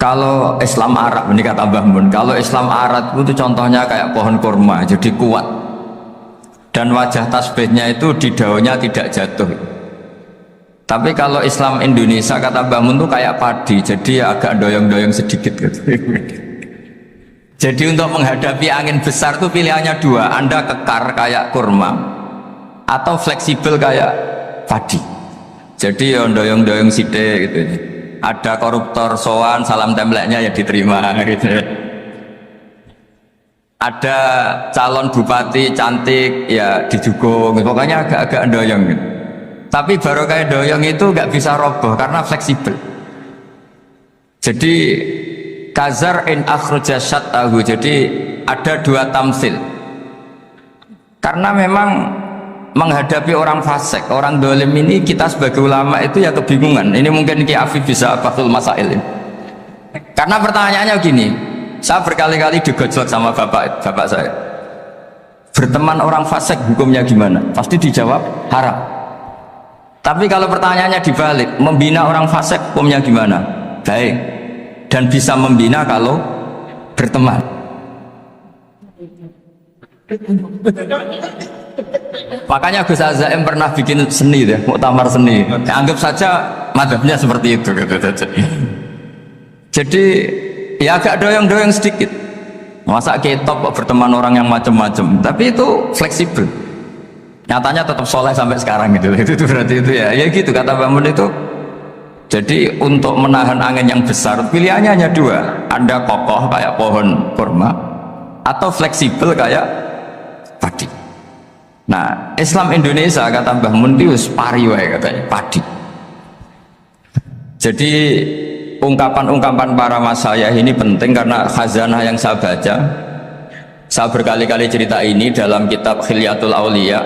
Kalau Islam Arab, ini kata Mbah Mun, kalau Islam Arab itu contohnya kayak pohon kurma, jadi kuat. Dan wajah tasbihnya itu di daunnya tidak jatuh. Tapi kalau Islam Indonesia, kata Mbah Mun itu kayak padi, jadi agak doyong-doyong sedikit gitu. Jadi untuk menghadapi angin besar itu pilihannya dua, Anda kekar kayak kurma atau fleksibel kayak padi. Jadi ya doyong-doyong sidik gitu. Ada koruptor sowan, salam templeknya ya diterima gitu. Ada calon bupati cantik ya didukung, pokoknya agak-agak doyong gitu. Tapi baru kayak doyong itu nggak bisa roboh karena fleksibel. Jadi kazar in akhraja syatahu, jadi ada dua tamsil. Karena memang menghadapi orang fasik, orang dolim ini kita sebagai ulama itu ya kebingungan. Ini mungkin Ki Afif bisa Fathul Masail ini. Karena pertanyaannya gini, saya berkali-kali digojlok sama bapak saya. Berteman orang fasik hukumnya gimana? Pasti dijawab haram. Tapi kalau pertanyaannya dibalik, membina orang fasik hukumnya gimana? Baik. Dan bisa membina kalau berteman. Makanya Gus Azaim pernah bikin seni deh, muktamar seni. Anggap saja madhabnya seperti itu gitu. Jadi ya agak doyong-doyong sedikit. Masa ketop berteman orang yang macam-macam, tapi itu fleksibel. Nyatanya tetap soleh sampai sekarang gitu. Itu berarti itu ya gitu kata Bamun itu. Jadi untuk menahan angin yang besar pilihannya hanya dua. Anda kokoh kayak pohon kurma atau fleksibel kayak padi. Nah, Islam Indonesia kata Mbah Muntius pari wae katanya, padi. Jadi ungkapan-ungkapan para masyayikh ini penting karena khazanah yang saya baca. Saya berkali-kali cerita ini dalam kitab Khilyatul Auliya.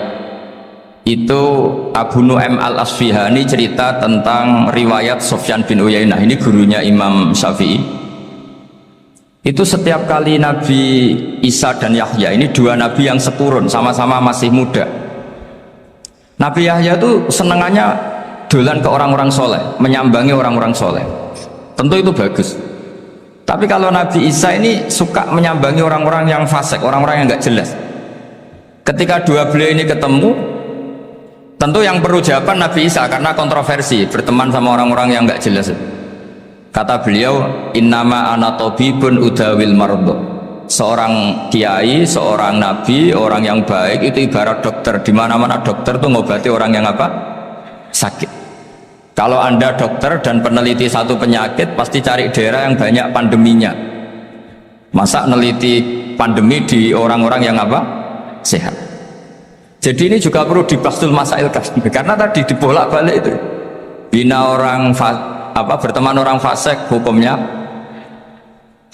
Itu Abu Nu'aim Al-Asfihani cerita tentang riwayat Sufyan bin Uyainah. Ini gurunya Imam Syafi'i. Itu setiap kali Nabi Isa dan Yahya, ini dua nabi yang seturun, sama-sama masih muda. Nabi Yahya itu senengannya dolan ke orang-orang soleh, menyambangi orang-orang soleh. Tentu itu bagus. Tapi kalau Nabi Isa ini suka menyambangi orang-orang yang fasik, orang-orang yang nggak jelas. Ketika dua beliau ini ketemu, tentu yang perlu jawaban Nabi Isa karena kontroversi, berteman sama orang-orang yang nggak jelas. Kata beliau, innama ana tabibun udawil mardo. Seorang kiai, seorang nabi, orang yang baik itu ibarat dokter. Di mana-mana dokter itu ngobati orang yang apa? Sakit. Kalau Anda dokter dan peneliti satu penyakit, pasti cari daerah yang banyak pandeminya. Masa neliti pandemi di orang-orang yang apa? Sehat. Jadi ini juga perlu dibahsul masail karena tadi dibolak-balik itu. Bina orang berteman orang fasik hukumnya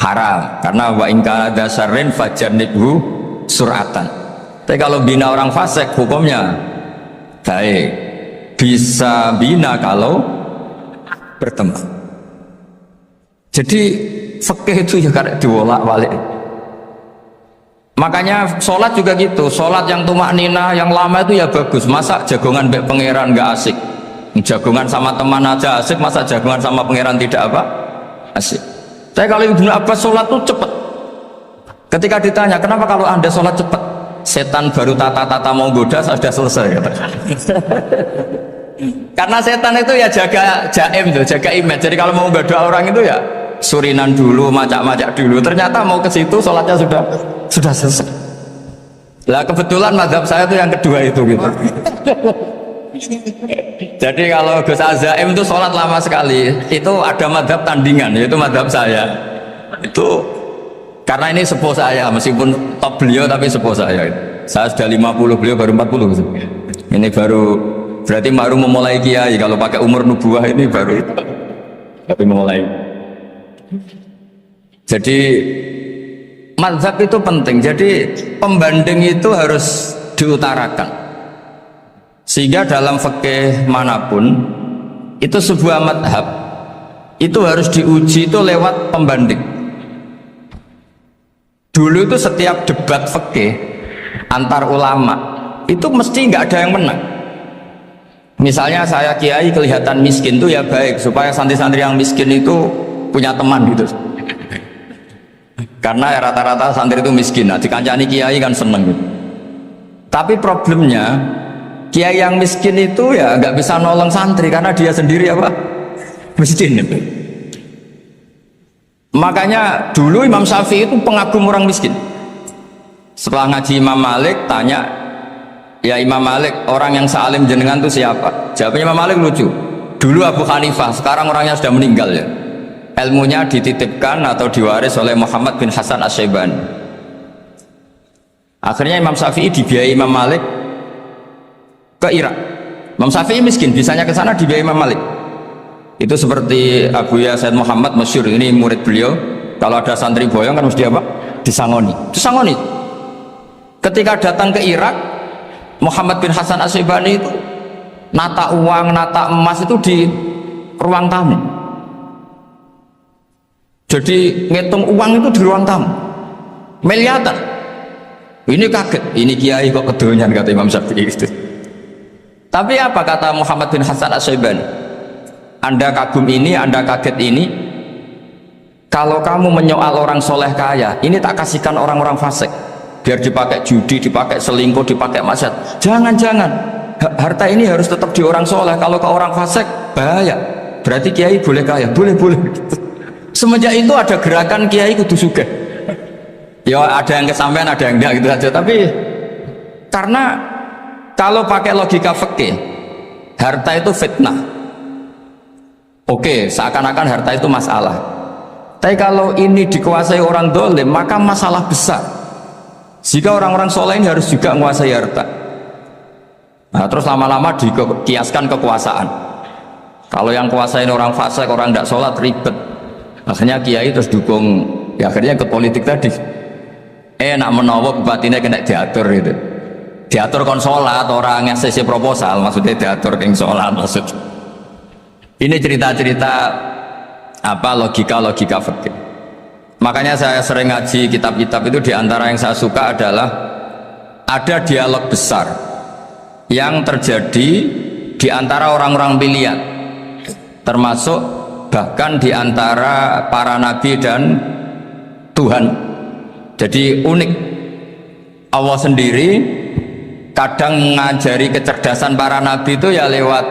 haram karena wa in kana dasarin fajanibhu suratan. Tapi kalau bina orang fasik hukumnya baik, bisa bina kalau berteman. Jadi fikih itu ya karena dibolak-balik. Makanya sholat juga gitu, sholat yang tumak nina yang lama itu ya bagus. Masa jagongan mbek pangeran nggak asik, jagongan sama teman aja asik, masa jagongan sama pangeran tidak apa? Asik. Saya kalau Ibnu Abbas sholat tuh cepat. Ketika ditanya, kenapa kalau Anda sholat cepat? Setan baru tata-tata mau goda, sudah selesai. Karena setan itu ya jaga jaim tuh, jaga image. Jadi kalau mau goda orang itu ya surinan dulu, macak-macak dulu. Ternyata mau ke situ sholatnya sudah selesai. Lah kebetulan mazhab saya itu yang kedua itu gitu. Jadi kalau Gus Azaim itu sholat lama sekali, itu ada madhab tandingan, yaitu madhab saya. Itu karena ini sepuh saya, meskipun top beliau tapi sepuh saya. Saya sudah 50, beliau baru 40 gitu. Ini berarti baru memulai kiai. Kalau pakai umur nubuah ini baru memulai. Jadi madhab itu penting. Jadi pembanding itu harus diutarakan. Sehingga dalam fikih manapun itu sebuah madhab itu harus diuji itu lewat pembanding. Dulu itu setiap debat fikih antar ulama itu mesti nggak ada yang menang. Misalnya saya kiai kelihatan miskin itu ya baik supaya santri-santri yang miskin itu punya teman gitu. Karena rata-rata santri itu miskin, nah dikancani kiai kan seneng gitu. Tapi problemnya kiai yang miskin itu ya nggak bisa nolong santri karena dia sendiri apa? Miskin gitu. Makanya dulu Imam Syafi'i itu pengagum orang miskin. Setelah ngaji Imam Malik tanya, ya Imam Malik, orang yang salim jenengan itu siapa? Jawabnya Imam Malik lucu. Dulu Abu Hanifah, sekarang orangnya sudah meninggal ya. Ilmunya dititipkan atau diwaris oleh Muhammad bin Hasan Asy-Syaibani. Akhirnya Imam Syafi'i dibiayai Imam Malik ke Irak. Imam Syafi'i miskin, bisanya ke sana dibiayai Imam Malik. Itu seperti Abu Ya Said Muhammad masyhur, ini murid beliau. Kalau ada santri boyong kan mesti apa? Disangoni. Disangoni. Ketika datang ke Irak, Muhammad bin Hasan Asy-Syaibani itu nata uang, nata emas itu di ruang tamu. Jadi ngitung uang itu di ruang tamu. Miliaran. Ini kaget, ini kiai kok kedonyan kata Imam Syafi'i itu. Tapi apa kata Muhammad bin Hasan Asy-Syaibani? Anda kagum ini, Anda kaget ini. Kalau kamu menyoal orang soleh kaya, ini tak kasihkan orang-orang fasik. Biar dipakai judi, dipakai selingkuh, dipakai maksiat. Jangan-jangan. Harta ini harus tetap di orang soleh. Kalau ke orang fasik, bahaya. Berarti kiai boleh kaya, boleh-boleh. Semenjak itu ada gerakan kiai kudu sugih. Ya ada yang kesampaian, ada yang enggak gitu aja. Tapi karena kalau pakai logika fikih, harta itu fitnah. Oke, seakan-akan harta itu masalah. Tapi kalau ini dikuasai orang dolim, maka masalah besar. Jika orang-orang soleh ini harus juga menguasai harta. Nah, terus lama-lama dikiaskan kekuasaan. Kalau yang kuasain orang fasik, orang tidak sholat, ribet. Akhirnya kiai terus dukung, ya akhirnya ke politik tadi. Nak menawa batinnya kena diatur gitu. Diatur kon sholat, orang yang sesi proposal, maksudnya diatur keng sholat maksud. Ini cerita-cerita apa logika-logika fikih. Makanya saya sering ngaji kitab-kitab itu, diantara yang saya suka adalah ada dialog besar yang terjadi di antara orang-orang pilihan, termasuk bahkan di antara para nabi dan Tuhan. Jadi unik, Allah sendiri kadang mengajari kecerdasan para nabi itu ya lewat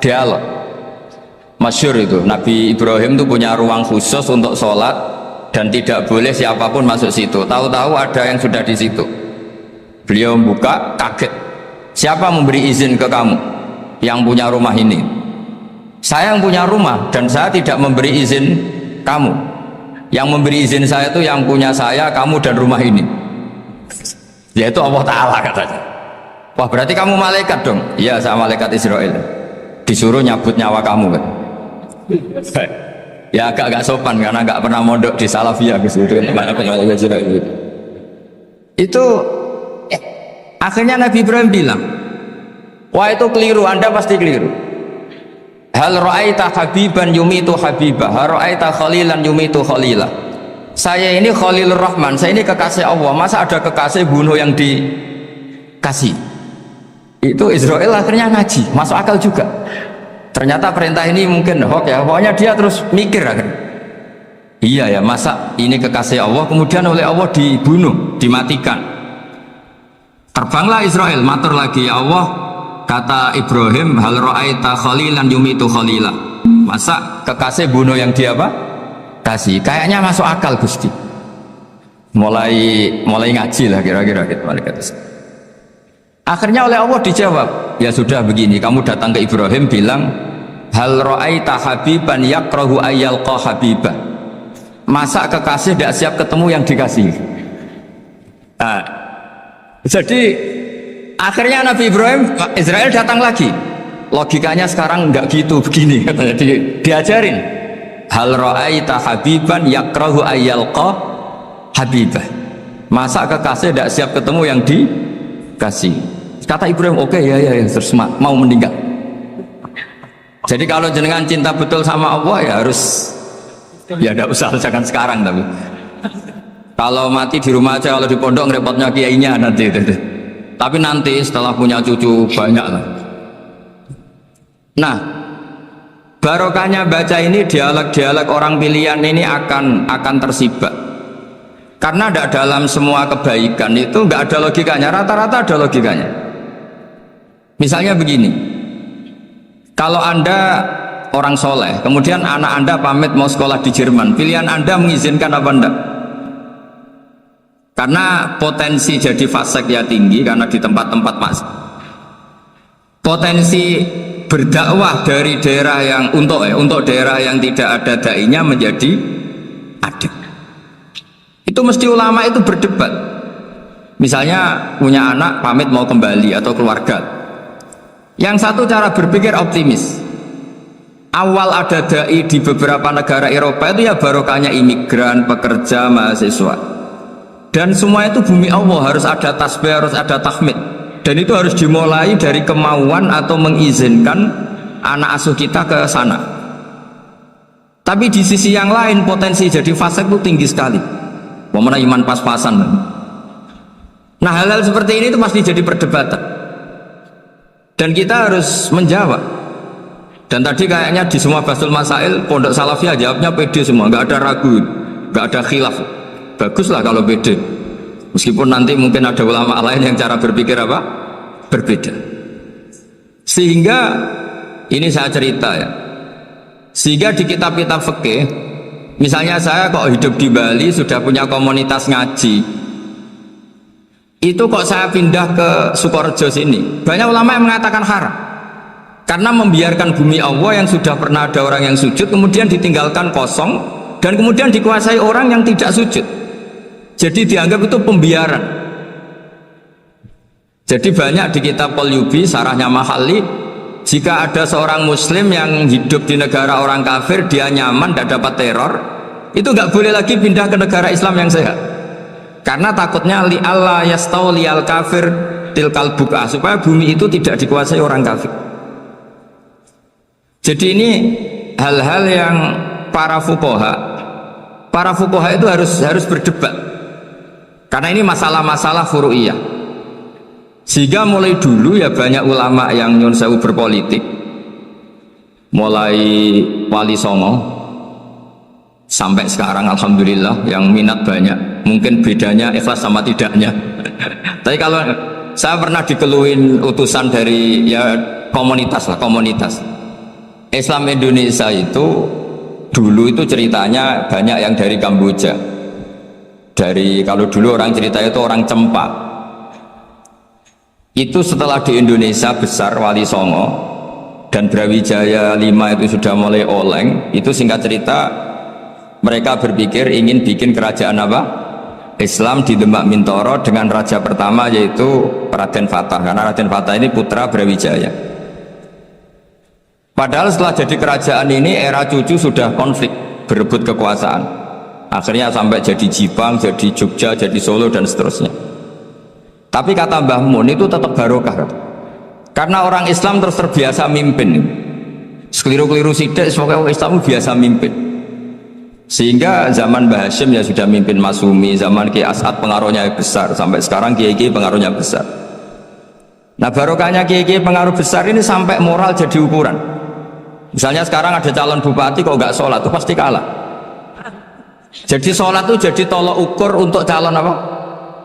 dialog. Masyhur itu, Nabi Ibrahim itu punya ruang khusus untuk sholat dan tidak boleh siapapun masuk situ. Tahu-tahu ada yang sudah di situ. Beliau membuka, kaget. Siapa memberi izin ke kamu yang punya rumah ini? Saya yang punya rumah dan saya tidak memberi izin kamu. Yang memberi izin saya itu yang punya saya, kamu dan rumah ini. Yaitu Allah Ta'ala katanya. Wah berarti kamu malaikat dong? Iya, saya malaikat Israel. Disuruh nyabut nyawa kamu kan? Ya agak sopan karena nggak pernah mondok di Salafiyah gitu. Itu akhirnya Nabi Ibrahim bilang, wah itu keliru, Anda pasti keliru. Hal ra'aita habiban yumitu habibah, hal ra'aita khalilan yumitu khalilah. Saya ini Khalilur Rahman, saya ini kekasih Allah, masa ada kekasih bunuh yang dikasih? Itu Israel akhirnya ngaji, masuk akal juga. Ternyata perintah ini mungkin hoax ya, pokoknya dia terus mikir akhirnya. Iya ya, masa ini kekasih Allah kemudian oleh Allah dibunuh, dimatikan. Terbanglah Israel, matur lagi, ya Allah, kata Ibrahim, hal ra'aita khalilan yumitu khalilah. Masa kekasih bunuh yang dia apa? Kasih. Kayaknya masuk akal Gusti. Mulai ngaji lah kira-kira gitu. Akhirnya oleh Allah dijawab, ya sudah begini, kamu datang ke Ibrahim bilang, hal ra'aita habiban yakrahu ayyalqa habibah. Masa kekasih tidak siap ketemu yang dikasih? Nah, jadi akhirnya Nabi Ibrahim, Israel datang lagi. Logikanya sekarang enggak gitu, begini katanya, diajarin. Hal ra'aita habiban yakrahu ayyalqa habibah. Masa kekasih tidak siap ketemu yang dikasih? Kata Ibrahim, oke, ya, terus mau meninggal. Jadi kalau jenengan cinta betul sama Allah ya harus, ya tidak usah, jangan sekarang. Tapi kalau mati di rumah aja, kalau di pondok repotnya kiainya nanti. Tapi nanti setelah punya cucu banyak lah. Nah, Barokahnya baca ini, dialog-dialog orang pilihan ini akan tersibak. Karena tidak dalam semua kebaikan itu nggak ada logikanya, rata-rata ada logikanya. Misalnya begini, kalau Anda orang soleh, kemudian anak Anda pamit mau sekolah di Jerman, pilihan Anda mengizinkan apa enggak? Karena potensi jadi fasik ya tinggi, karena di tempat-tempat potensi berdakwah dari daerah yang untuk daerah yang tidak ada dai-nya menjadi ada. Itu mesti ulama itu berdebat. Misalnya punya anak pamit mau kembali atau keluarga. Yang satu cara berpikir optimis. Awal ada dai di beberapa negara Eropa itu ya barokahnya imigran, pekerja, mahasiswa. Dan semua itu bumi Allah, harus ada tasbih, harus ada tahmid. Dan itu harus dimulai dari kemauan atau mengizinkan anak asuh kita ke sana. Tapi di sisi yang lain potensi jadi fasik itu tinggi sekali. Pemana iman pas-pasan. Nah hal-hal seperti ini itu pasti jadi perdebatan. Dan kita harus menjawab. Dan tadi kayaknya di semua Basul Masail Pondok Salafiyah jawabnya pede semua, nggak ada ragu, nggak ada khilaf. Baguslah kalau pede. Meskipun nanti mungkin ada ulama lain yang cara berpikir apa? Berbeda. Sehingga ini saya cerita ya. Sehingga di kitab-kitab fikih, misalnya saya kok hidup di Bali sudah punya komunitas ngaji, itu kok saya pindah ke Sukorejo sini, banyak ulama yang mengatakan haram karena membiarkan bumi Allah yang sudah pernah ada orang yang sujud kemudian ditinggalkan kosong dan kemudian dikuasai orang yang tidak sujud. Jadi dianggap itu pembiaran. Jadi banyak di kitab Qalyubi, sarahnya Mahalli, jika ada seorang muslim yang hidup di negara orang kafir, dia nyaman, tidak dapat teror, itu nggak boleh lagi pindah ke negara Islam yang sehat. Karena takutnya li Allah yastauli al kafir tilkal buka, supaya bumi itu tidak dikuasai orang kafir. Jadi ini hal-hal yang para fuqaha itu harus berdebat. Karena ini masalah-masalah furu'iyah. Sehingga mulai dulu ya banyak ulama yang nyun sewu berpolitik. Mulai Wali Songo sampai sekarang alhamdulillah yang minat banyak. Mungkin bedanya ikhlas sama tidaknya. Tapi kalau saya pernah dikeluhin utusan dari ya komunitas. Islam Indonesia itu dulu itu ceritanya banyak yang dari Kamboja. Kalau dulu orang cerita itu orang Cempa. Itu setelah di Indonesia besar Wali Songo dan Brawijaya 5 itu sudah mulai oleng, itu singkat cerita mereka berpikir ingin bikin kerajaan apa? Islam di Demak Mintoro dengan raja pertama yaitu Raden Fatah, karena Raden Fatah ini putra Brawijaya. Padahal setelah jadi kerajaan ini era cucu sudah konflik, berebut kekuasaan. Akhirnya sampai jadi Jipang, jadi Jogja, jadi Solo dan seterusnya. Tapi kata Mbah Mun itu tetap barokah. Karena orang Islam terus terbiasa mimpin. Sekeliru-keliru sidik, semoga orang Islam biasa mimpin. Sehingga zaman Mbah Hashim ya sudah mimpin Masumi, zaman Ki As'ad pengaruhnya besar, sampai sekarang Kiai pengaruhnya besar. Nah barokahnya Kiai pengaruh besar ini sampai moral jadi ukuran. Misalnya sekarang ada calon bupati kok nggak sholat, itu pasti kalah. Jadi sholat itu jadi tolok ukur untuk calon apa?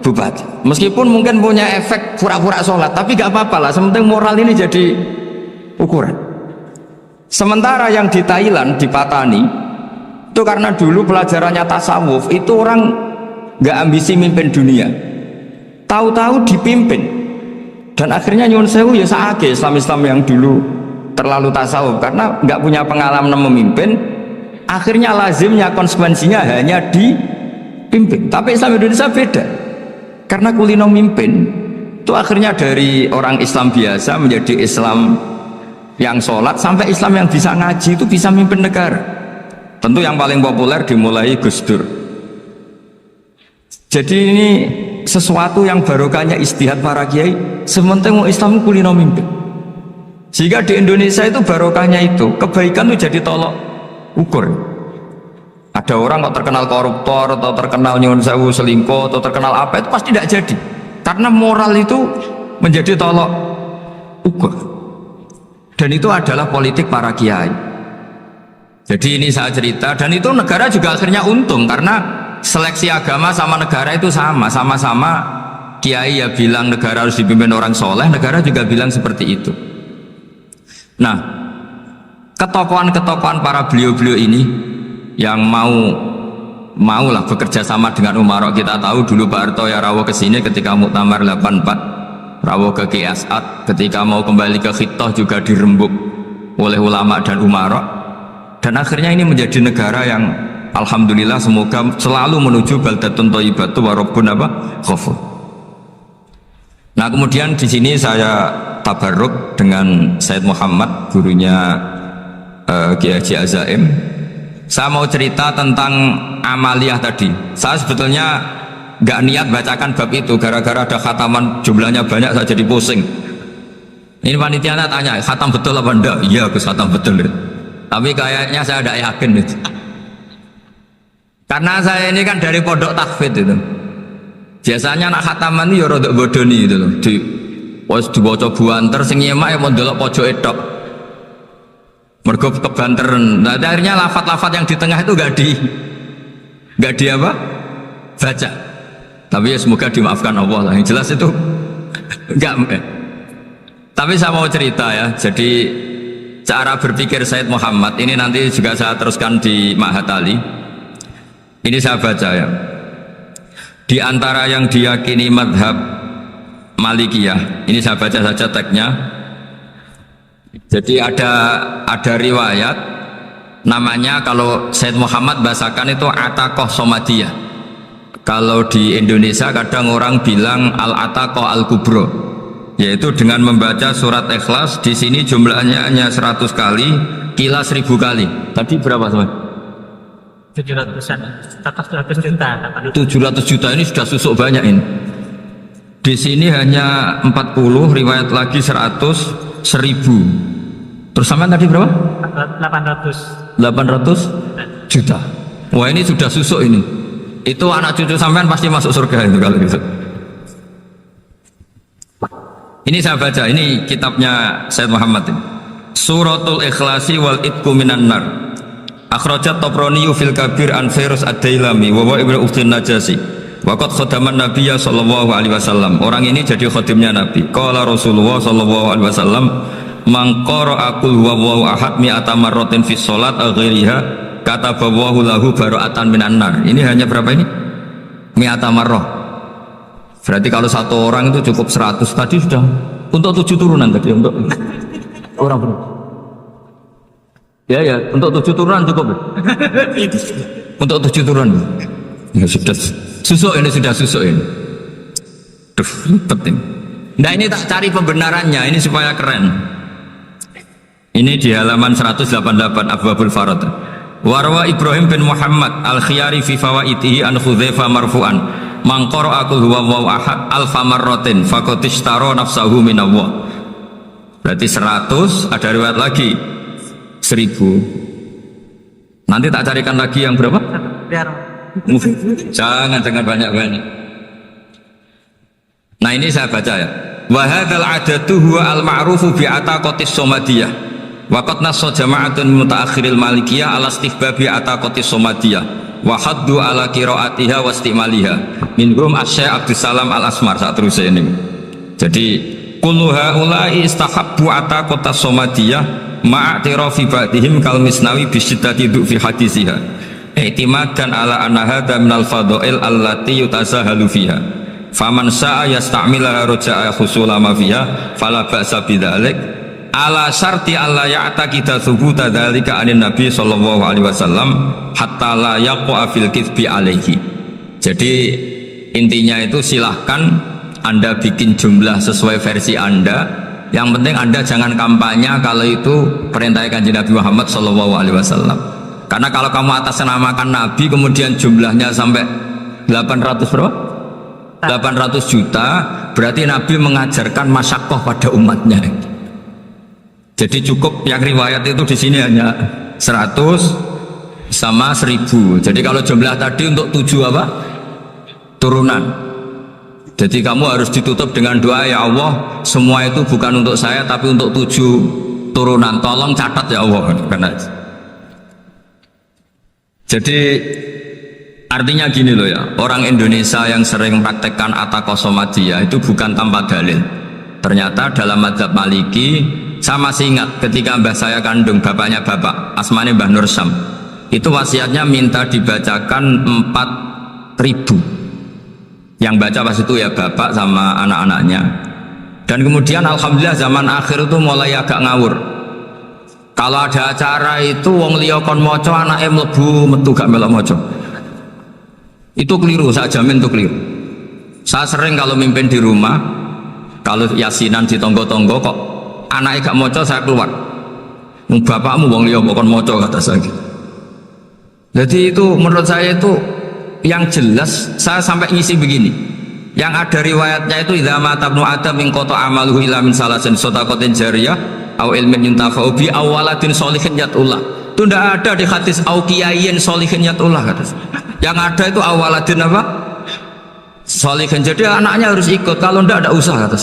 Bupati. Meskipun mungkin punya efek pura-pura sholat, tapi gak apa-apa lah, sementing moral ini jadi ukuran. Sementara yang di Thailand, di Patani, itu karena dulu pelajarannya tasawuf, itu orang gak ambisi mimpin dunia, tahu-tahu dipimpin, dan akhirnya nyuwun sewu ya saage Islam-Islam yang dulu terlalu tasawuf, karena gak punya pengalaman memimpin. Akhirnya lazimnya konsekuensinya hanya dipimpin. Tapi Islam Indonesia beda, karena kulino mimpin itu akhirnya dari orang Islam biasa menjadi Islam yang sholat, sampai Islam yang bisa ngaji itu bisa mimpin negara. Tentu yang paling populer dimulai Gus Dur. Jadi ini sesuatu yang barokahnya istihad para kiai, sementing Islam kulino mimpin. Sehingga di Indonesia itu barokahnya itu kebaikan itu jadi tolok ukur. Ada orang kok terkenal koruptor atau terkenal nyuwun sewu selingkuh atau terkenal apa, itu pasti tidak jadi, karena moral itu menjadi tolok ukur. Dan itu adalah politik para kiai. Jadi ini saya cerita, dan itu negara juga akhirnya untung karena seleksi agama sama negara itu sama-sama kiai ya bilang negara harus dipimpin orang soleh, negara juga bilang seperti itu. Nah, ketokohan-ketokohan para beliau-beliau ini yang maulah bekerja sama dengan Umarok. Kita tahu dulu Pak Harto ya rawuh ke sini ketika Muktamar 84, rawuh ke Ki As'ad, ketika mau kembali ke Khittah juga dirembuk oleh ulama dan Umarok. Dan akhirnya ini menjadi negara yang alhamdulillah semoga selalu menuju baldatun thayyibatu wa rabbun ghafur. Nah, kemudian di sini saya tabarruk dengan Said Muhammad, gurunya Kiai Haji Azaim. Saya mau cerita tentang amaliyah tadi. Saya sebetulnya nggak niat bacakan bab itu, gara-gara ada khataman jumlahnya banyak saya jadi pusing. Ini panitianya tanya, khatam betul apa enggak? Iya, Gus, khatam betul. Tapi kayaknya saya tidak yakin itu. Karena saya ini kan dari pondok tahfidz itu. Biasanya anak khataman itu ya rada bodoni itu loh. Dibaca buanter sing nyemak ya mau ndelok pojok tok. Mergo kebanteran. Nah, akhirnya lafat-lafat yang di tengah itu enggak di apa? Baca. Tapi ya semoga dimaafkan Allah lah. Yang jelas itu enggak. Tapi saya mau cerita ya. Jadi cara berpikir Said Muhammad ini nanti juga saya teruskan di Ma'had Ali. Ini saya baca ya. Di antara yang diyakini madhab Malikiyah, ini saya baca saja teksnya. Jadi ada riwayat namanya, kalau Said Muhammad bahasakan itu Ataqah Somadiyah. Kalau di Indonesia kadang orang bilang Al-Ataqah Al-Kubro, yaitu dengan membaca surat Ikhlas. Di sini jumlahnya hanya 100 kali, Qila 1000 kali. Tadi berapa teman? 700-an, 700 juta. 700 juta ini sudah susuk banyak ini. Di sini hanya 40, riwayat lagi 100, 1000. Terus sampai tadi berapa? 800 juta. Wah, ini sudah susuk ini. Itu anak cucu sampean pasti masuk surga itu kalau gitu. Ini saya baca, ini kitabnya Said Muhammad ini. Suratul Ikhlasi wal Itqu minan nar. Akhrajat Tabrani fil Kabir an Fairuz ad-Dailami wa ibnu Ukhtin Najasi. Waqad khadaman Nabiyya sallallahu alaihi wasallam. Orang ini jadi khadimnya Nabi. Qala Rasulullah sallallahu alaihi wasallam, "Man qara'a qul huwallahu ahad mi'ata marratin fi shalat ghairiha katabahu lahu bara'atan minan nar." Ini hanya berapa ini? Mi'ata marrah. Berarti kalau satu orang itu cukup 100. Tadi sudah untuk 7 turunan tadi untuk orang benar. Ya, untuk 7 turunan cukup. Untuk 7 turunan. Ya sudah susuk ini, sudah susuk ini. Duh, penting. Nah, ini tak cari pembenarannya ini supaya keren. Ini di halaman 188 Abwabul Farad. Warwa Ibrahim bin Muhammad Al-Khiyari fi fawaitihi an Hudzaifah marfu'an. Man qara'a qul huwallahu ahad alfa marratin faqad ishtara nafsahu min Allah. Berarti 100, ada riwayat lagi 1000. Nanti tak carikan lagi yang berapa? Biar Jangan banyak-banyak. Nah, ini saya baca ya. Wa hadzal adatu huwa al-ma'rufu bi ataqatis somadiyah. Wa qad nassa jama'atun mutaakhiril malikiyah ala istihbabi ataqatis somadiyah. Wa haddu ala qiraatiha wa istimaliha. Minhum Asy-Syaikh Abdus Salam Al-Asmar saat terus ini. Jadi kullu haula'i istahabbu ataqatas somadiyah ma'atirafi ba'dihim kal misnawi bi syiddati du'fi hadisiha. I'timadan ala anna hadha minal fadha'il allati yutasahalu fiha. Faman sa'a yasta'milaha raja'a husula ma fiha fala ba'sa bidzalik ala syarti alla ya'taqida thubuta dzalika anin nabi sallallahu alaihi wasallam hatta la yaqa fil kitsbi alaihi. Jadi intinya itu silahkan Anda bikin jumlah sesuai versi Anda. Yang penting Anda jangan kampanye kalau itu perintah Kanjeng Nabi Muhammad sallallahu alaihi wasallam. Karena kalau kamu atasnamakan Nabi kemudian jumlahnya sampai 800 berapa? 800 juta, berarti Nabi mengajarkan masyaqqah pada umatnya. Jadi cukup yang riwayat itu di sini hanya 100 sama 1000. Jadi kalau jumlah tadi untuk 7 apa? Turunan. Jadi kamu harus ditutup dengan doa, ya Allah, semua itu bukan untuk saya tapi untuk 7 turunan. Tolong catat ya Allah. Karena Jadi artinya gini loh ya, orang Indonesia yang sering praktekkan atakosomadiyah itu bukan tanpa dalil. Ternyata dalam madzhab Maliki, saya masih ingat ketika mbah saya kandung, bapaknya bapak, asmane Mbah Nur Syam, itu wasiatnya minta dibacakan 4.000. Yang baca pas itu ya bapak sama anak-anaknya. Dan kemudian alhamdulillah zaman akhir itu mulai agak ngawur. Kalau ada acara itu wong liya kon maca anake mlebu metu gak melok maca. Itu keliru, saya jamin itu keliru. Saya sering kalau mimpin di rumah, kalau yasinan di tonggo-tonggo kok anaknya gak maca, saya keluar. Bapakmu wong liya kon maca kata saya. Jadi itu menurut saya itu yang jelas. Saya sampai ngisi begini. Yang ada riwayatnya itu idza mata ibnu adam min qata amaluhu illa min salasin shadaqatin jariyah au ilmin yuntafa'u bi awaladin sholihin yatullah. Itu tidak ada di hadis au kiyayin sholihin yatullah kata. Yang ada itu awaladin apa? Sholihin. Jadi anaknya harus ikut, kalau tidak ada usaha kata.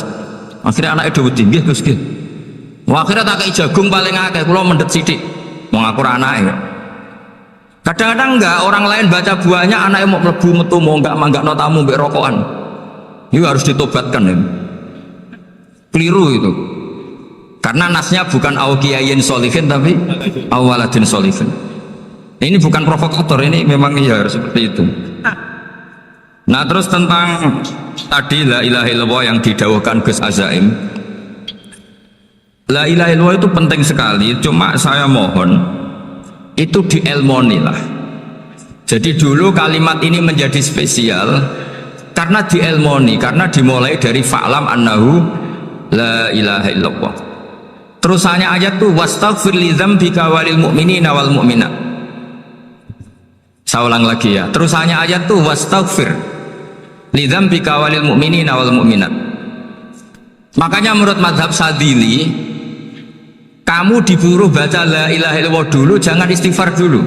Akhirnya anaknya dawuh nggih Gus nggih. Akhirnya tak kei jagung paling akeh, kula mendet sithik. Wong aku ora anake. Kadang-kadang enggak, orang lain baca buahnya anaknya mau mlebu metu mau enggak manggakno tamu mbek rokokan. Itu harus ditobatkan ya. Keliru itu. Karena nasnya bukan aukiyayin solihin tapi awaladin solihin. Ini bukan provokator, ini memang iya harus seperti itu. Nah terus tentang tadi la ilaha illallah yang didawuhkan Gus Azaim, la ilaha illallah itu penting sekali. Cuma saya mohon itu dielmoni lah. Jadi dulu kalimat ini menjadi spesial karena dielmoni, karena dimulai dari fa'lam annahu la ilaha illallah. Terusannya ayat tuh wastaghfir li dzambika walil mu'minina wal mu'minat. Saya ulang lagi ya. Terusannya ayat tuh wastaghfir li dzambika walil mu'minina wal mu'minat. Makanya menurut mazhab Sadili, kamu disuruh baca la ilaha illallah dulu, jangan istighfar dulu.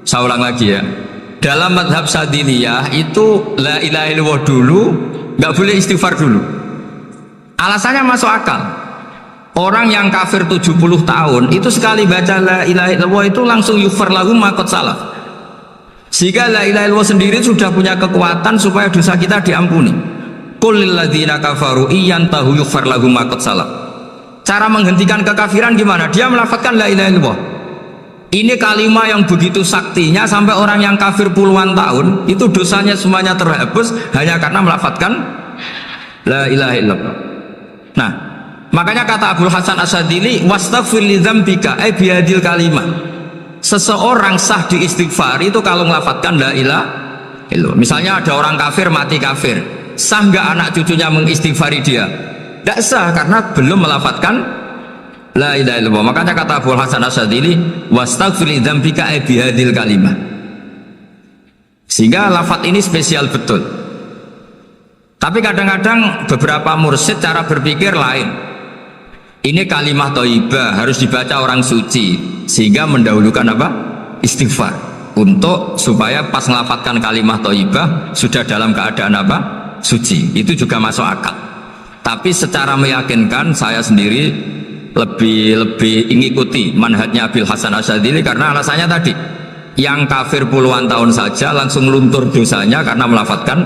Saya ulang lagi ya. Dalam mazhab Sadiliyah itu la ilaha illallah dulu, nggak boleh istighfar dulu. Alasannya masuk akal. Orang yang kafir 70 tahun itu sekali baca la ilaha illallah itu langsung yughfar lahum ma qad salaf. Sehingga la ilaha illallah sendiri sudah punya kekuatan supaya dosa kita diampuni. Qul lil ladzina kafaru iyantahu yughfar lahum ma qad salaf. Cara menghentikan kekafiran gimana? Dia melafadzkan la ilaha illallah. Ini kalimat yang begitu saktinya sampai orang yang kafir puluhan tahun itu dosanya semuanya terhapus hanya karena melafadzkan la ilaha illallah. Nah, makanya kata Abdul Hasan Asadili, wastaghfir li dzambika ay bihadil kalimah. Seseorang sah diistighfar itu kalau melafadzkan la ilaha illallah. Misalnya ada orang kafir mati kafir, sah nggak anak cucunya mengistighfari dia? Tidak sah karena belum melafadzkan la ilaha illallah. Makanya kata Abu Hasan Asadili, wastaghfir li dzambika ay bihadil kalimah. Sehingga lafadz ini spesial betul. Tapi kadang-kadang beberapa mursyid cara berpikir lain. Ini kalimah thayyibah harus dibaca orang suci, sehingga mendahulukan apa? Istighfar. Untuk supaya pas melafadzkan kalimah thayyibah sudah dalam keadaan apa? Suci. Itu juga masuk akal. Tapi secara meyakinkan saya sendiri lebih mengikuti manhajnya Abil Hasan Asyadzili karena alasannya tadi, yang kafir puluhan tahun saja langsung luntur dosanya karena melafadzkan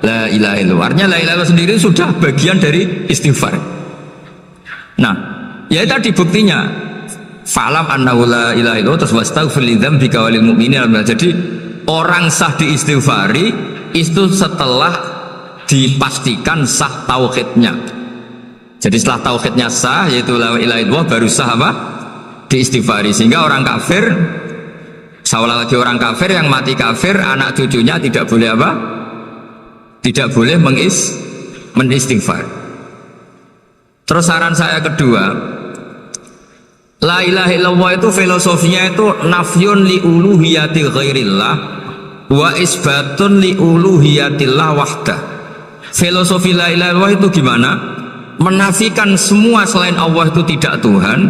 la ilaha illallah. Artinya la ilaha illallah sendiri sudah bagian dari istighfar. Nah, ya tadi buktinya fa'lam annahu la ilaha illallah terus wastaghfir li dzambika walil mu'minina. Jadi orang sah diistighfari itu setelah dipastikan sah tauhidnya. Jadi setelah tauhidnya sah yaitu la ilaha illallah baru sah apa? Diistighfari. Sehingga orang kafir, seolah lagi orang kafir yang mati kafir, anak cucunya tidak boleh apa? Tidak boleh menistighfar. Terus saran saya kedua, la ilaha illallah itu filosofinya itu nafyun li uluhiyati ghairillah wa isbatun li uluhiyatillah wahdah. Filosofi la ilaha illallah itu gimana? Menafikan semua selain Allah itu tidak Tuhan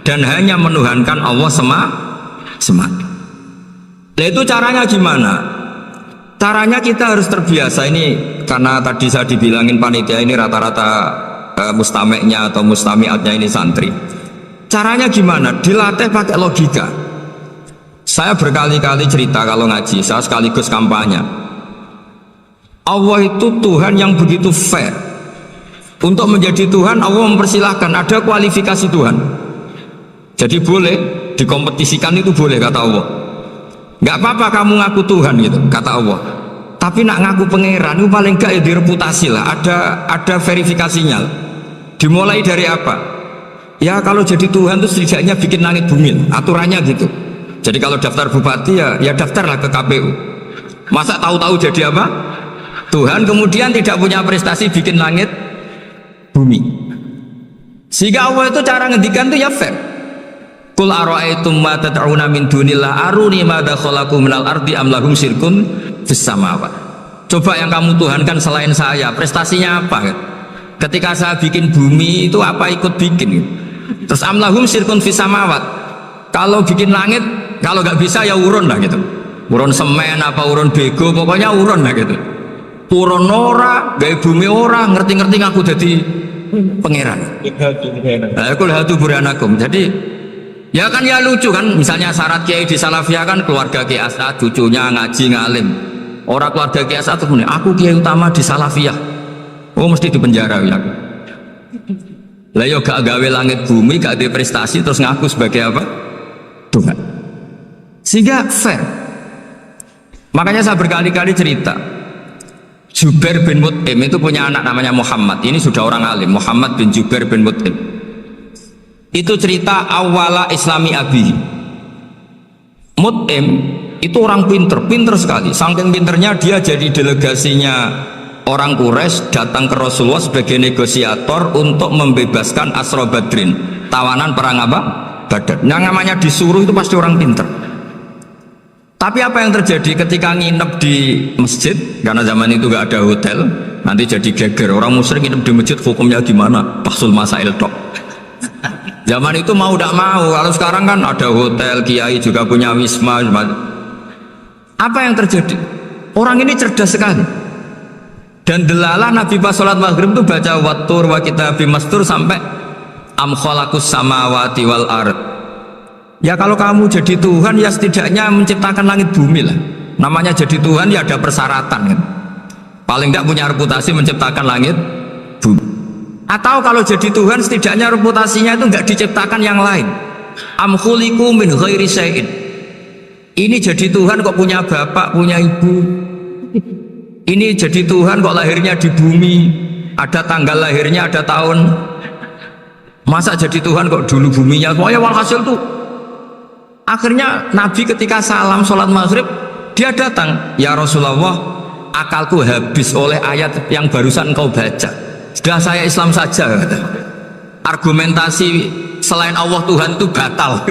dan hanya menuhankan Allah semata. Nah itu caranya gimana? Caranya kita harus terbiasa. Ini karena tadi saya dibilangin panitia ini rata-rata mustameknya atau mustamiatnya ini santri. Caranya gimana? Dilatih pakai logika. Saya berkali-kali cerita kalau ngaji, saya sekaligus kampanye. Allah itu Tuhan yang begitu fair. Untuk menjadi Tuhan, Allah mempersilahkan, ada kualifikasi Tuhan. Jadi boleh dikompetisikan, itu boleh kata Allah. Nggak apa-apa kamu ngaku Tuhan gitu, kata Allah. Tapi nak ngaku pangeran itu paling nggak ya direputasi lah. Ada verifikasinya. Dimulai dari apa? Ya kalau jadi Tuhan itu setidaknya bikin langit bumi, aturannya gitu. Jadi kalau daftar bupati ya daftarlah ke KPU. Masa tahu-tahu jadi apa? Tuhan kemudian tidak punya prestasi bikin langit bumi. Sehingga Allah itu cara ngendikan itu ya fair. Qul ara'aytum ma tad'una min dunillah aruni madza khalaqu minal ardi am lahum syirkun fis samawat. Coba yang kamu tuhankan selain saya, prestasinya apa? Ketika saya bikin bumi itu apa ikut bikin? Terus am lahum syirkun fis samawat. Kalau bikin langit, kalau nggak bisa ya urun lah gitu. Urun semen apa urun bego, pokoknya urun lah gitu. Urun ora, gawe bumi ora, ngerti-ngerti ngaku jadi pangeran. Kul hatu burhanakum. Jadi ya kan ya lucu kan, misalnya syarat kiai di Salafiyah kan keluarga Kiai As'ad, cucunya ngaji ngalim. Orang keluarga Kiai As'ad tuh aku kiai utama di Salafiyah. Oh mesti di penjara ya. Lah yo gak gawe langit bumi, gak ada prestasi terus ngaku sebagai apa? Tuhan. Sehingga fair. Makanya saya berkali-kali cerita. Jubair bin Mut'im itu punya anak namanya Muhammad. Ini sudah orang alim, Muhammad bin Jubair bin Mut'im. Itu cerita awala Islami Abi. Mut'im itu orang pinter sekali. Saking pinternya dia jadi delegasinya orang Quraisy datang ke Rasulullah sebagai negosiator untuk membebaskan Asra Badrin, tawanan perang apa? Badar. Yang namanya disuruh itu pasti orang pinter. Tapi apa yang terjadi ketika nginep di masjid? Karena zaman itu gak ada hotel, nanti jadi geger. Orang musyrik nginep di masjid hukumnya gimana? Bahsul masail tok. Zaman itu mau tidak mau. Kalau sekarang kan ada hotel, kiai juga punya wisma. Apa yang terjadi? Orang ini cerdas sekali. Dan delalah Nabi pas sholat maghrib itu baca wattur wa kitabim mastur sampai am khalaqus samawati wal ard. Ya kalau kamu jadi Tuhan ya setidaknya menciptakan langit bumi lah. Namanya jadi Tuhan ya ada persyaratan kan. Paling tidak punya reputasi menciptakan langit bumi. Atau kalau jadi Tuhan setidaknya reputasinya itu enggak diciptakan yang lain. Am khuliqu min ghairi syai'in. Ini jadi Tuhan kok punya bapak, punya ibu. Ini jadi Tuhan kok lahirnya di bumi, ada tanggal lahirnya, ada tahun. Masa jadi Tuhan kok dulu buminya? Pokoknya walhasil tuh. Akhirnya Nabi ketika salam sholat maghrib, dia datang, ya Rasulullah, akalku habis oleh ayat yang barusan kau baca. Sudah saya Islam saja. Argumentasi selain Allah Tuhan itu batal.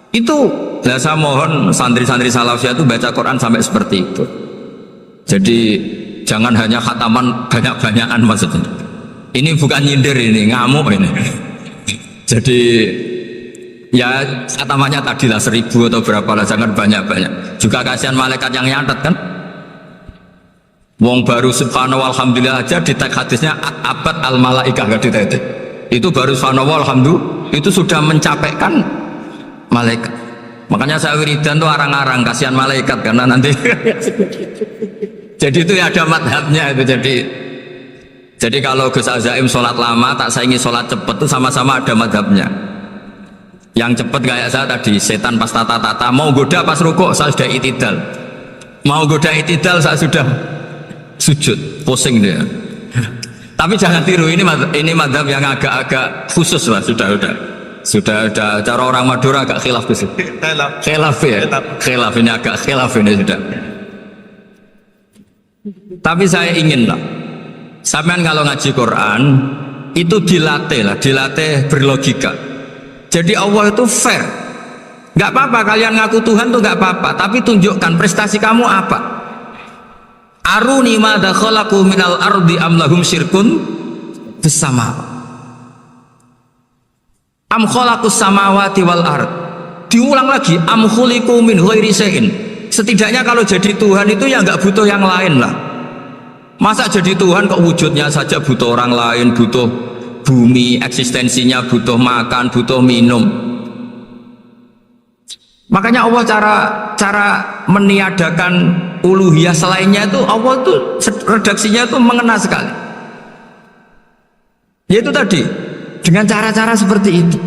Itu, ya saya mohon santri-santri Salafiyah itu baca Quran sampai seperti itu. Jadi jangan hanya khataman banyak-banyakan maksudnya. Ini bukan nyindir, ini ngamuk ini. Jadi ya khatamannya tadilah 1000 atau berapa lah, jangan banyak-banyak. Juga kasihan malaikat yang nyatet kan. Wong baru subhanallah alhamdulillah aja di tag hadisnya abad al malaikah gak ditete. Itu baru subhanallah alhamdulillah itu sudah mencapaikan malaikat. Makanya saya wiridan tuh arang-arang kasihan malaikat karena nanti jadi itu ya ada madhabnya itu. Jadi kalau Gus Azaim sholat lama tak saingi sholat cepet itu sama-sama ada madhabnya. Yang cepet kayak saya tadi, setan pas tata-tata mau goda pas rukuk saya sudah itidal, mau goda itidal saya sudah sujud, pusing dia. Tapi jangan tiru, ini madhab yang agak-agak khusus lah, sudah cara orang Madura agak khilaf sih. Khilaf ya, khilaf ini agak khilaf ini sudah. Tapi saya ingin lah, sampean kalau ngaji Quran itu dilatih berlogika. Jadi Allah itu fair. Gak apa-apa kalian ngaku Tuhan tuh gak apa-apa, tapi tunjukkan prestasi kamu apa. Aruni madza khalaqu minal ardi am lahum syirkun fis sama. Am khalaqus samawati wal ard. Diulang lagi, am khuliqu min ghairi syai'in. Setidaknya kalau jadi Tuhan itu ya nggak butuh yang lain lah. Masa jadi Tuhan kok wujudnya saja butuh orang lain, butuh bumi, eksistensinya butuh makan, butuh minum. Makanya Allah cara meniadakan uluhiyah selainnya itu Allah tuh redaksinya itu mengena sekali. Yaitu tadi dengan cara-cara seperti itu.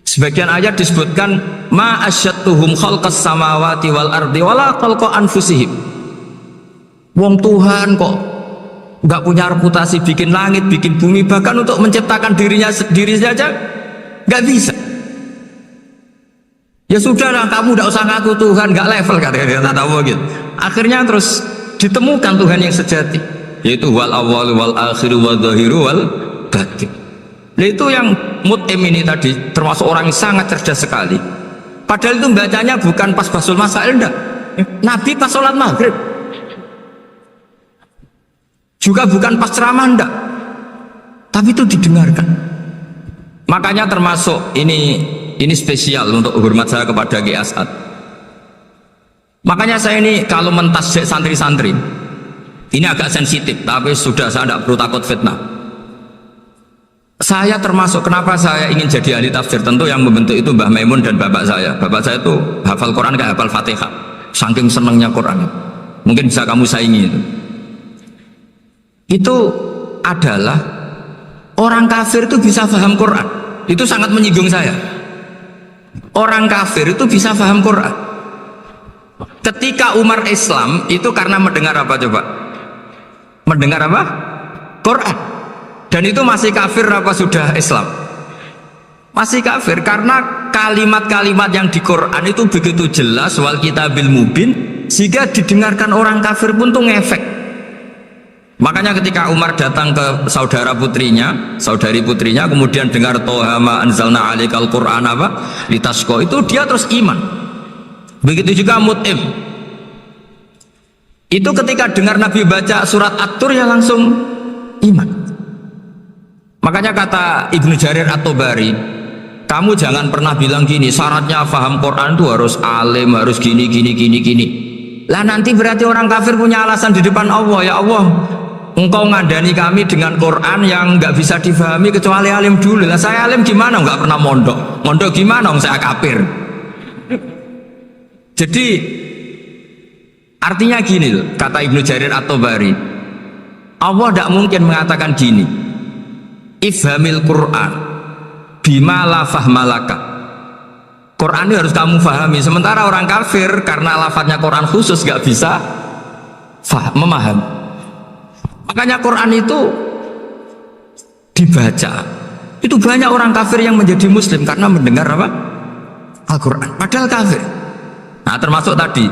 Sebagian ayat disebutkan ma asyattuhum khalqas samawati wal ardi wala khalqa anfusihim. Wong Tuhan kok nggak punya reputasi bikin langit, bikin bumi, bahkan untuk menciptakan dirinya sendiri saja nggak bisa. Ya sudahlah, kamu tidak usah ngaku Tuhan, nggak level kata tahu gitu. Akhirnya terus ditemukan Tuhan yang sejati, yaitu wal awwal wal akhir wal zahiru wal batin. Nah, itu yang Mut'im ini tadi termasuk orang yang sangat cerdas sekali. Padahal itu bacanya bukan pas basul masail, enggak. Nabi pas sholat maghrib, juga bukan pas ceramah, enggak. Tapi itu didengarkan. Makanya termasuk ini spesial untuk hormat saya kepada Ki As'ad. Makanya saya ini kalau mentasjik santri-santri ini agak sensitif, tapi sudah, saya tidak perlu takut fitnah. Saya termasuk kenapa saya ingin jadi ahli tafsir, tentu yang membentuk itu Mbah Maimun dan bapak saya. Bapak saya itu hafal Quran kayak hafal Fatihah, saking senangnya Quran. Mungkin bisa kamu saingi itu. Itu adalah orang kafir itu bisa paham Quran. Itu sangat menyinggung saya. Orang kafir itu bisa paham Quran. Ketika Umar Islam itu karena mendengar apa coba? Mendengar apa? Quran. Dan itu masih kafir apa sudah Islam? Masih kafir, karena kalimat-kalimat yang di Quran itu begitu jelas, wal kitabil mubin, sehingga didengarkan orang kafir pun tuh ngefek. Makanya ketika Umar datang ke saudari putrinya, kemudian dengar Toha ma anzalna alaikal Qur'an apa litasqa, itu dia terus iman. Begitu juga Mut'im. Itu ketika dengar Nabi baca surat At-Tur ya langsung iman. Makanya kata Ibnu Jarir At-Tabari, kamu jangan pernah bilang gini, syaratnya paham Quran itu harus alim, harus gini. Lah nanti berarti orang kafir punya alasan di depan Allah, ya Allah, engkau ngandani kami dengan Quran yang nggak bisa difahami kecuali alim dulu. Lah saya alim gimana? Nggak pernah mondok gimana? Saya kafir. Jadi artinya gini loh, kata Ibnu Jarir At-Tabari, Allah tidak mungkin mengatakan gini, ifhamil Quran bima la fahmalaka. Quran ini harus kamu fahami, sementara orang kafir karena lafadznya Quran khusus nggak bisa memahami. Makanya Quran itu dibaca, itu banyak orang kafir yang menjadi muslim karena mendengar apa? Al-Quran, padahal kafir. Nah termasuk tadi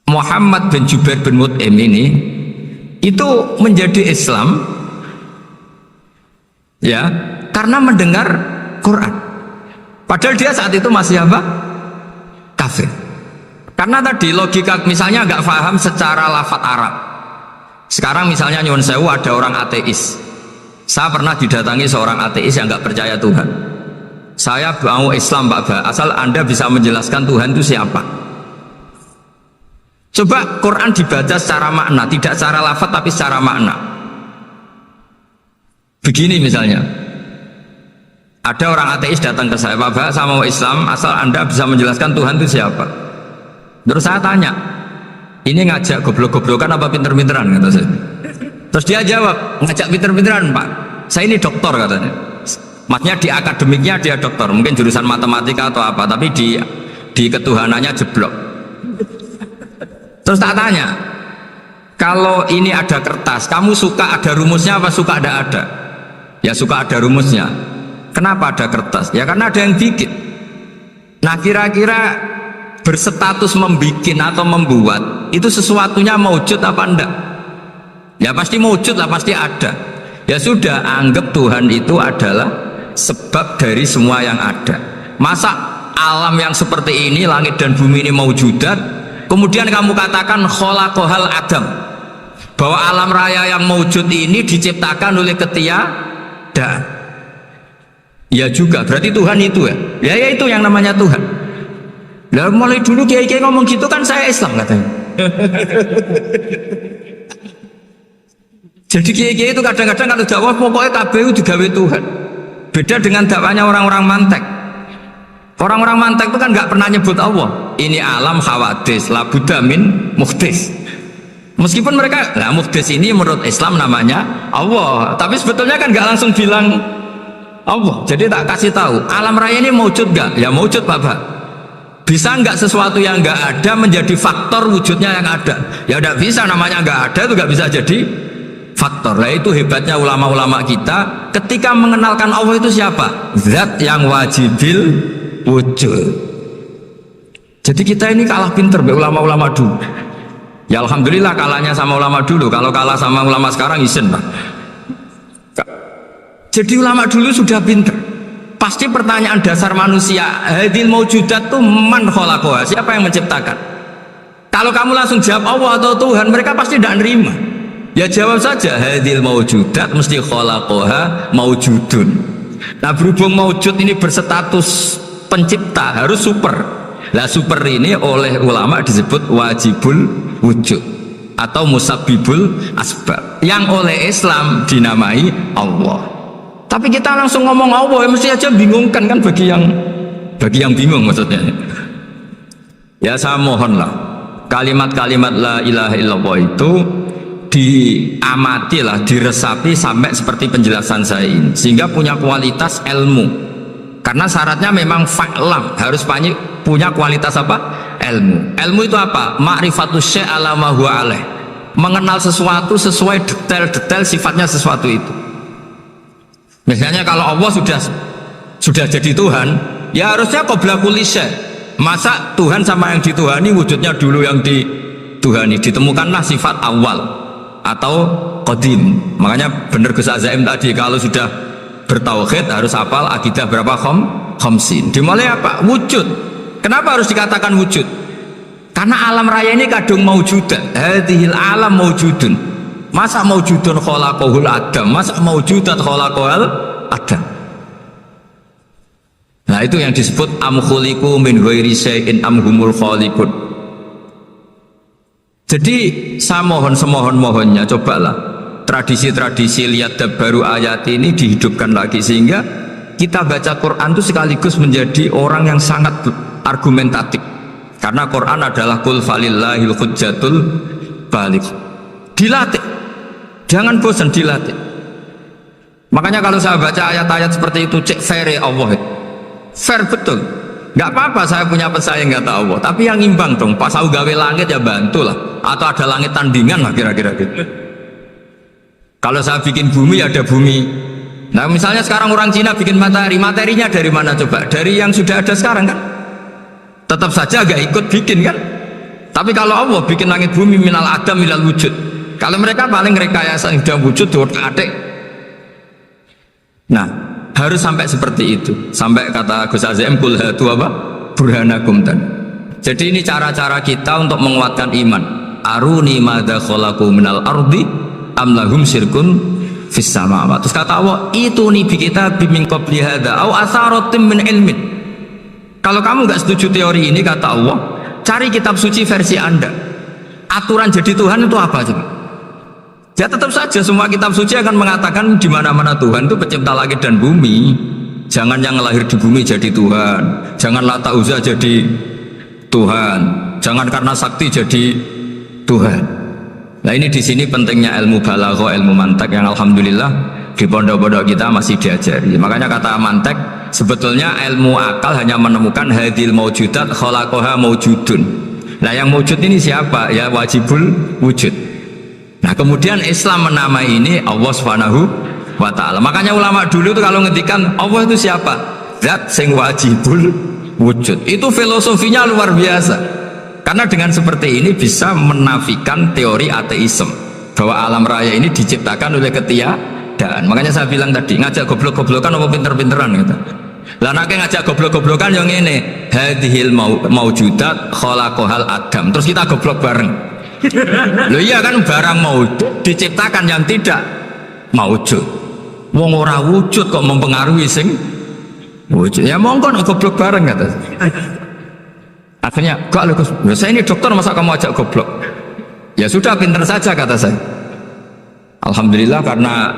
Muhammad bin Jubair bin Mut'im ini itu menjadi Islam ya karena mendengar Quran, padahal dia saat itu masih apa? Kafir. Karena tadi logika, misalnya nggak paham secara lafadz Arab. Sekarang misalnya nyuwun sewu ada orang ateis, saya pernah didatangi seorang ateis yang nggak percaya Tuhan. Saya mau Islam Pak Ba, asal Anda bisa menjelaskan Tuhan itu siapa. Coba Quran dibaca secara makna, tidak secara lafadz tapi secara makna. Begini misalnya, ada orang ateis datang ke saya, Pak Ba, saya mau Islam asal Anda bisa menjelaskan Tuhan itu siapa. Terus saya tanya, ini ngajak goblok-goblokan apa pinter-pinteran, kata saya. Terus dia jawab, ngajak pinter-pinteran Pak, saya ini doktor katanya. Maksudnya di akademiknya dia doktor, mungkin jurusan matematika atau apa, tapi di ketuhanannya jeblok. Terus tak tanya, kalau ini ada kertas, kamu suka ada rumusnya apa suka ada? Ya suka ada rumusnya. Kenapa ada kertas? Ya karena ada yang bikin. Nah kira-kira berstatus membikin atau membuat itu sesuatunya maujud apa enggak? Ya pasti maujud lah, pasti ada. Ya sudah, anggap Tuhan itu adalah sebab dari semua yang ada. Masa alam yang seperti ini, langit dan bumi ini maujudat, kemudian kamu katakan khalaqahal adam, bahwa alam raya yang maujud ini diciptakan oleh ketiadaan. Ya juga, berarti Tuhan itu ya itu yang namanya Tuhan. Lah mulai dulu kiai-kiai ngomong gitu kan saya Islam katanya. Jadi kiai-kiai itu kadang-kadang kalau dakwah pokoknya KBU digawe Tuhan. Beda dengan dakwahnya orang-orang mantek. Orang-orang mantek itu kan nggak pernah nyebut Allah. Ini alam hawadis, la budda min muhdis. Meskipun mereka, lah muhdis ini menurut Islam namanya Allah, tapi sebetulnya kan nggak langsung bilang Allah. Jadi tak kasih tahu, alam raya ini mewujud nggak? Ya mewujud Bapak. Bisa nggak sesuatu yang nggak ada menjadi faktor wujudnya yang ada? Ya udah bisa, namanya nggak ada itu nggak bisa jadi faktor. Nah itu hebatnya ulama-ulama kita ketika mengenalkan Allah itu siapa? Zat yang wajibil wujud. Jadi kita ini kalah pinter be ulama-ulama dulu. Ya alhamdulillah kalahnya sama ulama dulu. Kalau kalah sama ulama sekarang isen lah. Jadi ulama dulu sudah pinter. Pasti pertanyaan dasar manusia, hadil maujudat tuh man khalaqaha, siapa yang menciptakan? Kalau kamu langsung jawab Allah atau Tuhan, mereka pasti tidak nerima. Ya jawab saja hadil maujudat mesti khalaqaha maujudun. Nah berhubung maujud ini berstatus pencipta harus super. Lah super ini oleh ulama disebut wajibul wujud atau musabbibul asbab, yang oleh Islam dinamai Allah. Tapi kita langsung ngomong Allah, ya mesti aja bingungkan kan bagi yang bingung maksudnya. Ya saya mohonlah kalimat-kalimat la ilaha illallah itu diamatilah, diresapi sampai seperti penjelasan saya ini, sehingga punya kualitas ilmu. Karena syaratnya memang fa'lam, harus punya kualitas apa? Ilmu. Ilmu itu apa? Ma'rifatus syai' ala ma huwa alaih. Mengenal sesuatu sesuai detail-detail sifatnya sesuatu itu. Misalnya kalau Allah sudah jadi Tuhan, ya harusnya qabla kulli syai'. Masa Tuhan sama yang dituhani wujudnya dulu yang dituhani? Ditemukanlah sifat awal atau qadim. Makanya benar Gus Azaim tadi, kalau sudah bertauhid harus hafal akidah berapa khamsin. Dimulai apa? Wujud. Kenapa harus dikatakan wujud? Karena alam raya ini kadung maujudan. Hadhil alam maujudun. Masa maujudun khalaqahul adam, masa maujudat khalaqahul adam. Nah itu yang disebut am khuliqu min ghairi syai'in am humul khaliqun. Jadi saya mohon semohon-mohonnya, cobalah tradisi-tradisi lihat baru ayat ini dihidupkan lagi, sehingga kita baca Quran itu sekaligus menjadi orang yang sangat argumentatif. Karena Quran adalah qul falillahil hujjatul baligh. Dilatih, jangan bosan dilatih. Makanya kalau saya baca ayat-ayat seperti itu, cek fair Allah, fair betul. Nggak apa-apa saya punya pesaing kata Allah, tapi yang imbang dong. Pas aku gawe langit ya bantulah, atau ada langit tandingan lah kira-kira gitu. Kalau saya bikin bumi ada bumi. Nah misalnya sekarang orang Cina bikin matahari, materinya dari mana coba? Dari yang sudah ada sekarang kan? Tetap saja agak ikut bikin kan? Tapi kalau Allah bikin langit bumi minal adam minal wujud. Kalau mereka paling rekayasa sudah wujud adik. Nah harus sampai seperti itu. Sampai kata Gus Azim kul hatu apa? Burhanakum tan. Jadi ini cara-cara kita untuk menguatkan iman. Aruni madza khalaqu minal ardi am lahum syirkun fis samawati. Terus kata Allah, itu nih bi kita bimin qabli hadza au atharatin min ilmin. Kalau kamu nggak setuju teori ini, kata Allah, cari kitab suci versi Anda. Aturan jadi Tuhan itu apa coba? Ya tetap saja semua kitab suci akan mengatakan di mana-mana Tuhan itu pencipta langit dan bumi. Jangan yang lahir di bumi jadi Tuhan. Jangan Lata Uzza jadi Tuhan. Jangan karena sakti jadi Tuhan. Nah ini di sini pentingnya ilmu balaghah, ilmu mantek yang alhamdulillah di pondok-pondok kita masih diajari. Makanya kata mantek, sebetulnya ilmu akal hanya menemukan hadil maujudat khalaqaha maujudun. Nah yang maujud ini siapa? Ya wajibul wujud. Nah kemudian Islam menamai ini Allah Subhanahu wa ta'ala. Makanya ulama dulu itu kalau ngendikan Allah itu siapa? Zat sing wajibul wujud. Itu filosofinya luar biasa. Karena dengan seperti ini bisa menafikan teori ateisme bahwa alam raya ini diciptakan oleh ketiadaan. Makanya saya bilang tadi, ngajak goblok-goblokan apa pinter-pinteran gitu. Lah nek ngajak goblok-goblokan yang ini hadhil maujudat khalaqahal adam. Terus kita goblok bareng. Loh iya kan, barang maujud diciptakan yang tidak maujud. Wong ora wujud kok mempengaruhi sing wujud. Ya monggo nek goblok bareng kata. Akhirnya, kok Gus, saya ini dokter masa kamu ajak goblok? Ya sudah, pinter saja kata saya. Alhamdulillah karena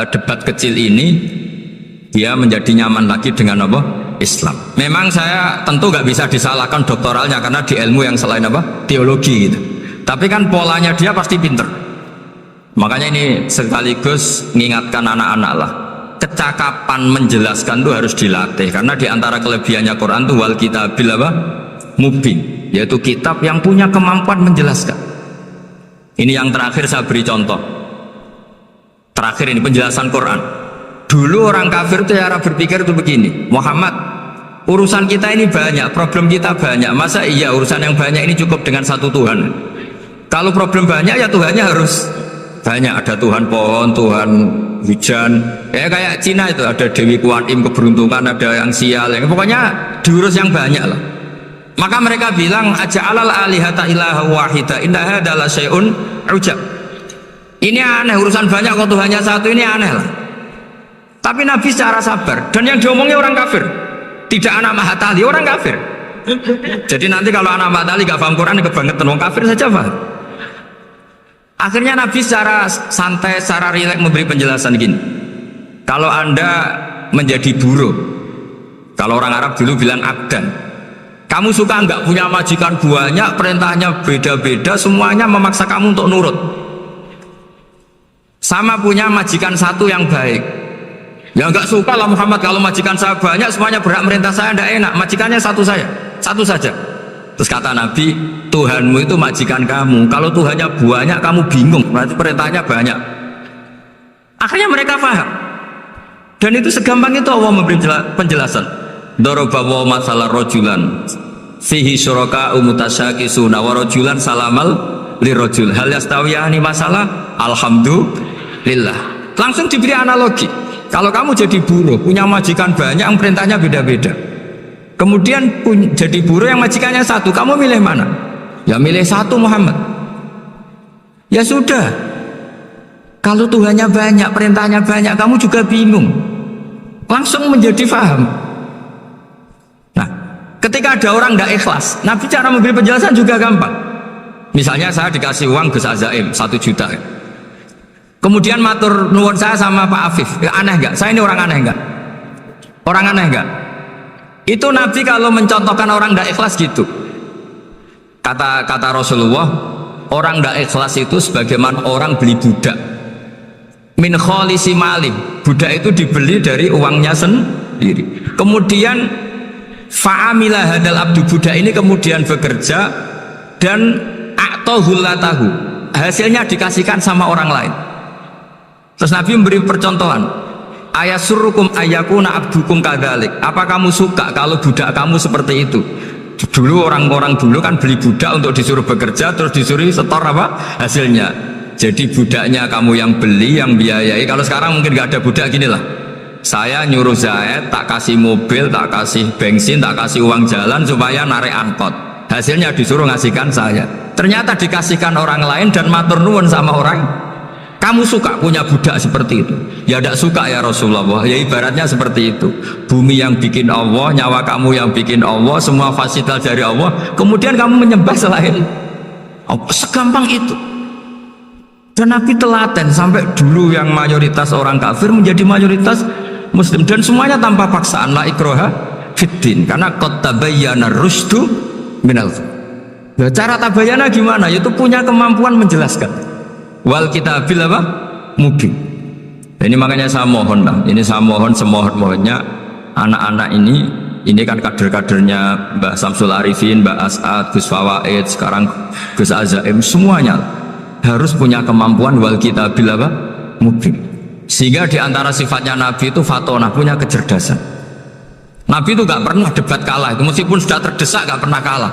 debat kecil ini dia menjadi nyaman lagi dengan apa? Islam. Memang saya tentu nggak bisa disalahkan doktoralnya karena di ilmu yang selain apa? Teologi gitu. Tapi kan polanya dia pasti pinter. Makanya ini sekaligus mengingatkan anak-anak lah. Kecakapan menjelaskan itu harus dilatih karena di antara kelebihannya Quran itu wal kitabil apa? Mubin, yaitu kitab yang punya kemampuan menjelaskan. Ini yang terakhir saya beri contoh. Terakhir ini penjelasan Quran. Dulu orang kafir itu cara berpikir itu begini, Muhammad, urusan kita ini banyak, problem kita banyak. Masa iya urusan yang banyak ini cukup dengan satu Tuhan? Kalau problem banyak ya Tuhannya harus banyak. Ada Tuhan pohon, Tuhan hujan. Kayak Cina itu ada Dewi Kuan Im keberuntungan, ada yang sial. Pokoknya diurus yang banyak lah. Maka mereka bilang aja'alal alihata ilaha wahida inna hadza la syai'un ujab. Ini aneh, urusan banyak kok Tuhannya satu, ini aneh lah. Tapi Nabi secara sabar, dan yang diomongnya orang kafir, tidak anak Mahatali, orang kafir. Jadi nanti kalau anak Mahatali gak paham Quran kebangetan, orang kafir saja paham. Akhirnya Nabi secara santai, secara rileks memberi penjelasan gini. Kalau Anda menjadi buruh, kalau orang Arab dulu bilang abdan, kamu suka nggak punya majikan banyak, perintahnya beda-beda, semuanya memaksa kamu untuk nurut. Sama punya majikan satu yang baik. Ya nggak suka lah Muhammad kalau majikan saya banyak, semuanya berhak merintah saya, tidak enak. Majikannya satu saja. Terus kata Nabi, Tuhanmu itu majikan kamu. Kalau Tuhannya banyak, kamu bingung. Berarti perintahnya banyak. Akhirnya mereka paham. Dan itu segampang itu Allah memberi penjelasan. Darabawa masalah rojulan fihi syuraka umutasyakisuna wa rojulan salamal li rojul hal yastawiyani masalah alhamdulillah. Langsung diberi analogi. Kalau kamu jadi buruh punya majikan banyak yang perintahnya beda-beda, kemudian jadi buruh yang majikannya satu, kamu milih mana? Ya milih satu Muhammad. Ya sudah, kalau Tuhannya banyak perintahnya banyak, kamu juga bingung. Langsung menjadi faham. Ketika ada orang tidak ikhlas, Nabi cara memberi penjelasan juga gampang. Misalnya saya dikasih uang Gus Azaim 1 juta, kemudian matur nuwun saya sama Pak Afif, aneh nggak? Saya ini orang aneh nggak? Orang aneh nggak? Itu Nabi kalau mencontohkan orang tidak ikhlas gitu. Kata Rasulullah, orang tidak ikhlas itu sebagaimana orang beli budak. Min kholisi malih, budak itu dibeli dari uangnya sendiri. Kemudian fa'amilah hadal abdu, budak ini kemudian bekerja dan a'tohulatahu, hasilnya dikasihkan sama orang lain. Terus Nabi memberi percontohan, ayasurrukum ayyakuna abdukum kadzalik, apa kamu suka kalau budak kamu seperti itu? Dulu orang-orang dulu kan beli budak untuk disuruh bekerja, terus disuruh setor apa hasilnya. Jadi budaknya kamu yang beli, yang biayai. Kalau sekarang mungkin gak ada budak, gini lah, saya nyuruh Zaid, tak kasih mobil, tak kasih bensin, tak kasih uang jalan supaya narik angkot, hasilnya disuruh ngasihkan saya. Ternyata dikasihkan orang lain dan matur nuwun sama orang. Kamu suka punya budak seperti itu? Ya tidak suka ya Rasulullah. Ya ibaratnya seperti itu, bumi yang bikin Allah, nyawa kamu yang bikin Allah, semua fasilitas dari Allah, kemudian kamu menyembah selain Allah. Segampang itu. Dan Nabi telaten sampai dulu yang mayoritas orang kafir menjadi mayoritas Muslim, dan semuanya tanpa paksaan, la ikroha fiddin, karena qad tabayyana rusdu minal. Nah, cara tabayyana gimana? Yaitu punya kemampuan menjelaskan. Wal kitabil apa? Mubin. Ini makanya saya mohon lah, ini saya mohon semohon-mohonnya anak-anak ini kan kader-kadernya Mbah Samsul Arifin, Mbah As'ad, Gus Fawaid, sekarang Gus Azaim, semuanya harus punya kemampuan wal kitabil apa? Mubin. Sehingga diantara sifatnya Nabi itu fatonah, punya kecerdasan. Nabi itu gak pernah debat kalah, itu meskipun sudah terdesak gak pernah kalah.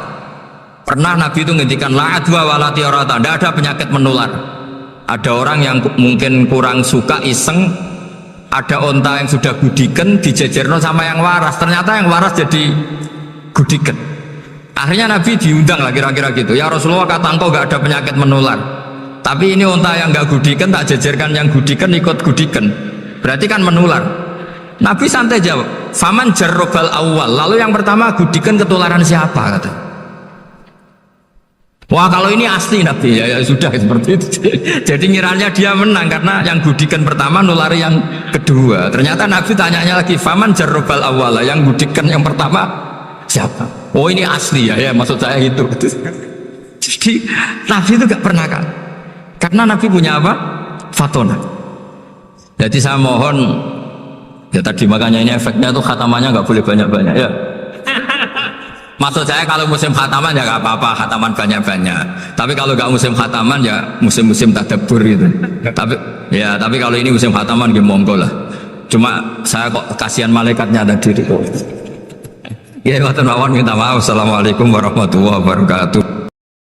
Pernah Nabi itu ngendikan la adwa wala tiarata, tidak ada penyakit menular. Ada orang yang mungkin kurang suka iseng, ada onta yang sudah gudiken dijejerno sama yang waras, ternyata yang waras jadi gudiken. Akhirnya Nabi diundang lah kira-kira gitu, ya Rasulullah, kata engkau gak ada penyakit menular, tapi ini onta yang gak gudiken tak jejerkan yang gudiken ikut gudiken, berarti kan menular. Nabi santai jawab, faman jarrobal awal, lalu yang pertama gudiken ketularan siapa, kata. Wah kalau ini asli Nabi ya, ya sudah seperti itu. Jadi ngiranya dia menang karena yang gudikan pertama nulari yang kedua. Ternyata Nabi tanyanya lagi, faman jarrobal awala, yang gudikan yang pertama siapa? Oh ini asli ya, maksud saya itu. Jadi Nabi itu gak pernah kan? Karena Nabi punya apa? Fatona. Jadi saya mohon, ya tadi makanya ini efeknya tuh khatamannya nggak boleh banyak-banyak ya. Maksud saya kalau musim khataman ya nggak apa-apa, khataman banyak-banyak. Tapi kalau nggak musim khataman ya musim-musim tadabbur gitu. Tapi kalau ini musim khataman ya monggo lah. Cuma saya kok kasihan malaikatnya tadi itu. Ya, minta maaf. Assalamualaikum warahmatullahi wabarakatuh.